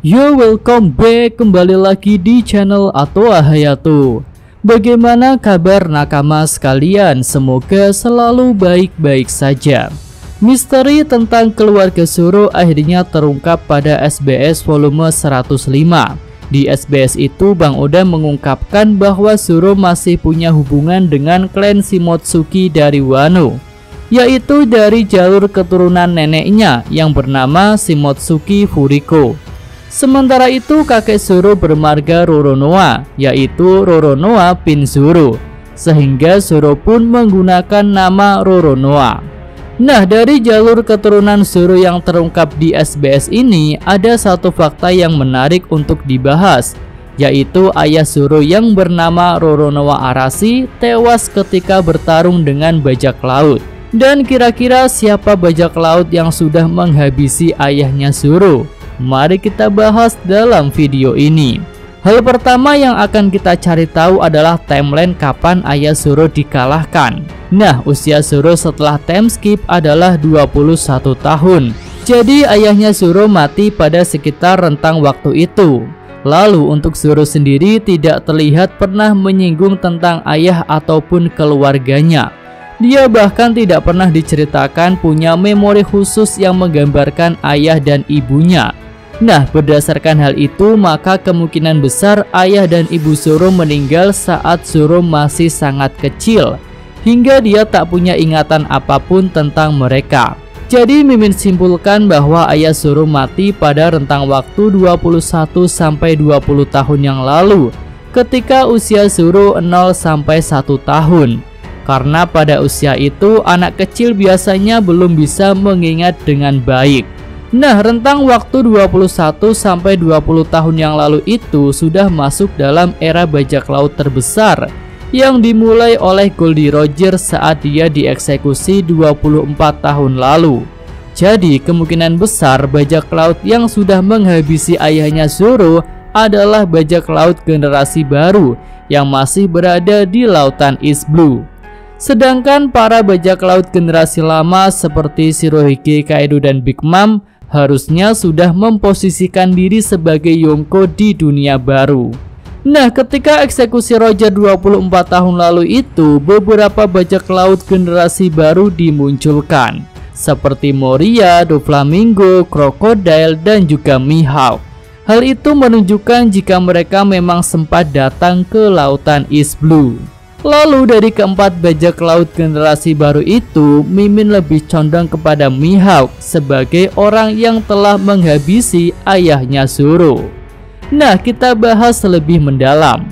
Yo, welcome back, kembali lagi di channel Atoa Hayato. Bagaimana kabar nakama sekalian? Semoga selalu baik-baik saja. Misteri tentang keluarga Zoro akhirnya terungkap pada SBS volume 105. Di SBS itu Bang Oda mengungkapkan bahwa Zoro masih punya hubungan dengan klan Shimotsuki dari Wano, yaitu dari jalur keturunan neneknya yang bernama Shimotsuki Furiko. Sementara itu kakek Zoro bermarga Roronoa, yaitu Roronoa bin Zoro, sehingga Zoro pun menggunakan nama Roronoa. Nah, dari jalur keturunan Zoro yang terungkap di SBS ini, ada satu fakta yang menarik untuk dibahas, yaitu ayah Zoro yang bernama Roronoa Arashi tewas ketika bertarung dengan bajak laut. Dan kira-kira siapa bajak laut yang sudah menghabisi ayahnya Zoro? Mari kita bahas dalam video ini. Hal pertama yang akan kita cari tahu adalah timeline kapan ayah Zoro dikalahkan. Nah, usia Zoro setelah time skip adalah 21 tahun. Jadi ayahnya Zoro mati pada sekitar rentang waktu itu. Lalu untuk Zoro sendiri tidak terlihat pernah menyinggung tentang ayah ataupun keluarganya. Dia bahkan tidak pernah diceritakan punya memori khusus yang menggambarkan ayah dan ibunya. Nah, berdasarkan hal itu, maka kemungkinan besar ayah dan ibu Zoro meninggal saat Zoro masih sangat kecil, hingga dia tak punya ingatan apapun tentang mereka. Jadi Mimin simpulkan bahwa ayah Zoro mati pada rentang waktu 21-20 tahun yang lalu, ketika usia Zoro 0-1 tahun. Karena pada usia itu, anak kecil biasanya belum bisa mengingat dengan baik. Nah, rentang waktu 21-20 tahun yang lalu itu sudah masuk dalam era bajak laut terbesar yang dimulai oleh Goldie Roger saat dia dieksekusi 24 tahun lalu. Jadi kemungkinan besar bajak laut yang sudah menghabisi ayahnya Zoro adalah bajak laut generasi baru yang masih berada di lautan East Blue. Sedangkan para bajak laut generasi lama seperti Shirohige, Kaido, dan Big Mom harusnya sudah memposisikan diri sebagai Yonko di dunia baru. Nah, ketika eksekusi Roger 24 tahun lalu itu, beberapa bajak laut generasi baru dimunculkan, seperti Moria, Doflamingo, Crocodile, dan juga Mihawk. Hal itu menunjukkan jika mereka memang sempat datang ke lautan East Blue. Lalu dari keempat bajak laut generasi baru itu, Mimin lebih condong kepada Mihawk sebagai orang yang telah menghabisi ayahnya Zoro. Nah, kita bahas lebih mendalam.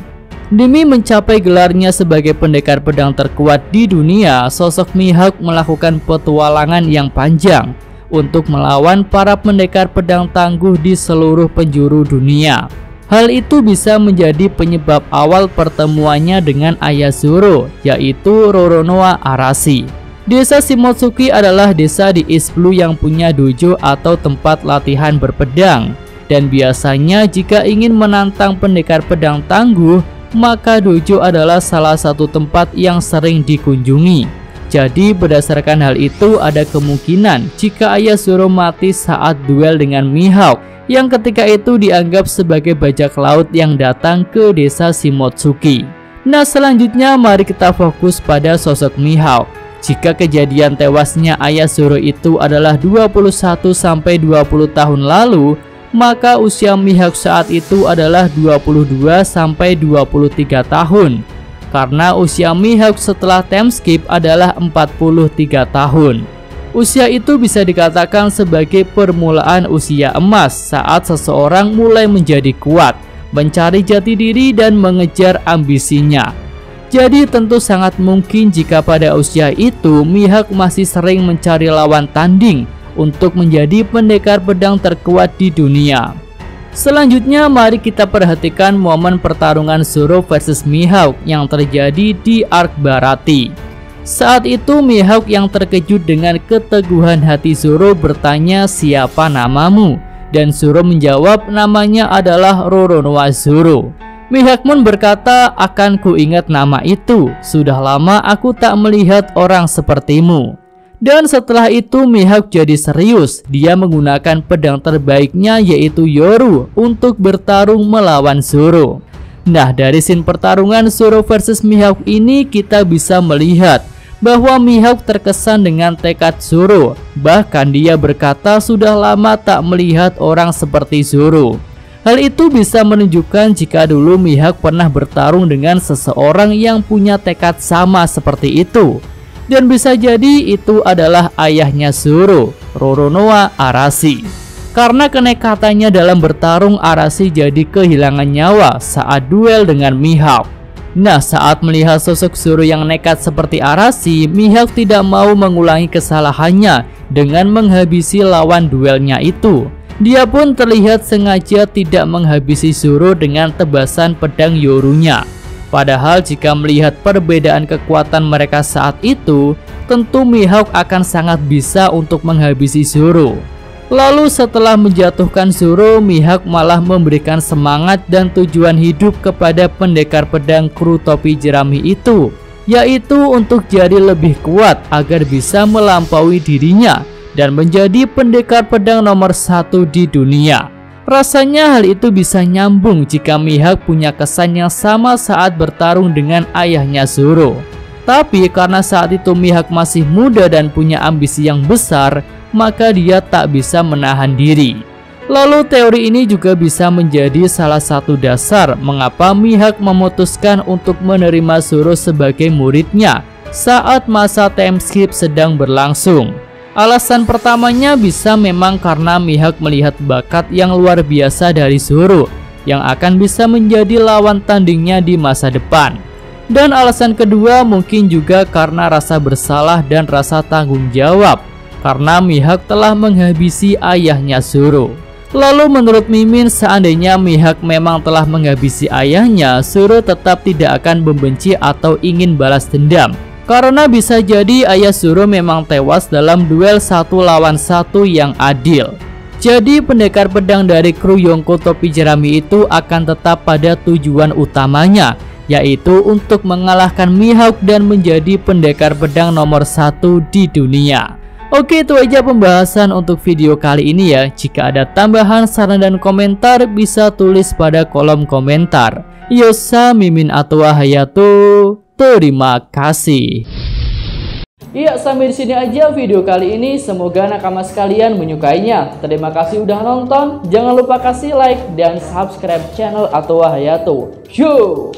Demi mencapai gelarnya sebagai pendekar pedang terkuat di dunia, sosok Mihawk melakukan petualangan yang panjang untuk melawan para pendekar pedang tangguh di seluruh penjuru dunia. Hal itu bisa menjadi penyebab awal pertemuannya dengan ayah Zoro, yaitu Roronoa Arashi. Desa Shimotsuki adalah desa di East Blue yang punya dojo atau tempat latihan berpedang. Dan biasanya jika ingin menantang pendekar pedang tangguh, maka dojo adalah salah satu tempat yang sering dikunjungi. Jadi berdasarkan hal itu, ada kemungkinan jika ayah Zoro mati saat duel dengan Mihawk, yang ketika itu dianggap sebagai bajak laut yang datang ke desa Shimotsuki. Nah, selanjutnya mari kita fokus pada sosok Mihawk. Jika kejadian tewasnya ayah Zoro itu adalah 21-20 tahun lalu, maka usia Mihawk saat itu adalah 22-23 tahun. Karena usia Mihawk setelah time skip adalah 43 tahun. Usia itu bisa dikatakan sebagai permulaan usia emas saat seseorang mulai menjadi kuat, mencari jati diri dan mengejar ambisinya. Jadi tentu sangat mungkin jika pada usia itu Mihawk masih sering mencari lawan tanding untuk menjadi pendekar pedang terkuat di dunia. Selanjutnya mari kita perhatikan momen pertarungan Zoro versus Mihawk yang terjadi di Arc Barati. Saat itu Mihawk yang terkejut dengan keteguhan hati Zoro bertanya, "Siapa namamu?" Dan Zoro menjawab, namanya adalah Roronoa Zoro. Mihawk pun berkata, "Akan ku ingat nama itu, sudah lama aku tak melihat orang sepertimu." Dan setelah itu Mihawk jadi serius. Dia menggunakan pedang terbaiknya yaitu Yoru untuk bertarung melawan Zoro. Nah, dari scene pertarungan Zoro versus Mihawk ini kita bisa melihat bahwa Mihawk terkesan dengan tekad Zoro. Bahkan dia berkata sudah lama tak melihat orang seperti Zoro. Hal itu bisa menunjukkan jika dulu Mihawk pernah bertarung dengan seseorang yang punya tekad sama seperti itu. Dan bisa jadi itu adalah ayahnya Zoro, Roronoa Arashi. Karena kenekatannya dalam bertarung, Arashi jadi kehilangan nyawa saat duel dengan Mihawk. Nah, saat melihat sosok Zoro yang nekat seperti Arashi, Mihawk tidak mau mengulangi kesalahannya dengan menghabisi lawan duelnya itu. Dia pun terlihat sengaja tidak menghabisi Zoro dengan tebasan pedang Yorunya. Padahal jika melihat perbedaan kekuatan mereka saat itu, tentu Mihawk akan sangat bisa untuk menghabisi Zoro. Lalu setelah menjatuhkan Zoro, Mihawk malah memberikan semangat dan tujuan hidup kepada pendekar pedang kru topi jerami itu, yaitu untuk jadi lebih kuat agar bisa melampaui dirinya dan menjadi pendekar pedang nomor 1 di dunia. Rasanya hal itu bisa nyambung jika Mihawk punya kesan yang sama saat bertarung dengan ayahnya Zoro. Tapi karena saat itu Mihawk masih muda dan punya ambisi yang besar, maka dia tak bisa menahan diri. Lalu teori ini juga bisa menjadi salah satu dasar mengapa Mihawk memutuskan untuk menerima Zoro sebagai muridnya saat masa time skip sedang berlangsung. Alasan pertamanya bisa memang karena Mihawk melihat bakat yang luar biasa dari Zoro yang akan bisa menjadi lawan tandingnya di masa depan. Dan alasan kedua mungkin juga karena rasa bersalah dan rasa tanggung jawab karena Mihawk telah menghabisi ayahnya Zoro. Lalu menurut Mimin, seandainya Mihawk memang telah menghabisi ayahnya, Zoro tetap tidak akan membenci atau ingin balas dendam. Karena bisa jadi ayah Zoro memang tewas dalam duel 1 lawan 1 yang adil. Jadi pendekar pedang dari kru Yonko topi jerami itu akan tetap pada tujuan utamanya, yaitu untuk mengalahkan Mihawk dan menjadi pendekar pedang nomor 1 di dunia. Oke, itu aja pembahasan untuk video kali ini ya. Jika ada tambahan, saran dan komentar bisa tulis pada kolom komentar. Yosa Mimin Atwa Hayato. Terima kasih. Iya, sampai di sini aja video kali ini. Semoga nakama sekalian menyukainya. Terima kasih udah nonton. Jangan lupa kasih like dan subscribe channel Atwa Hayato. Yo.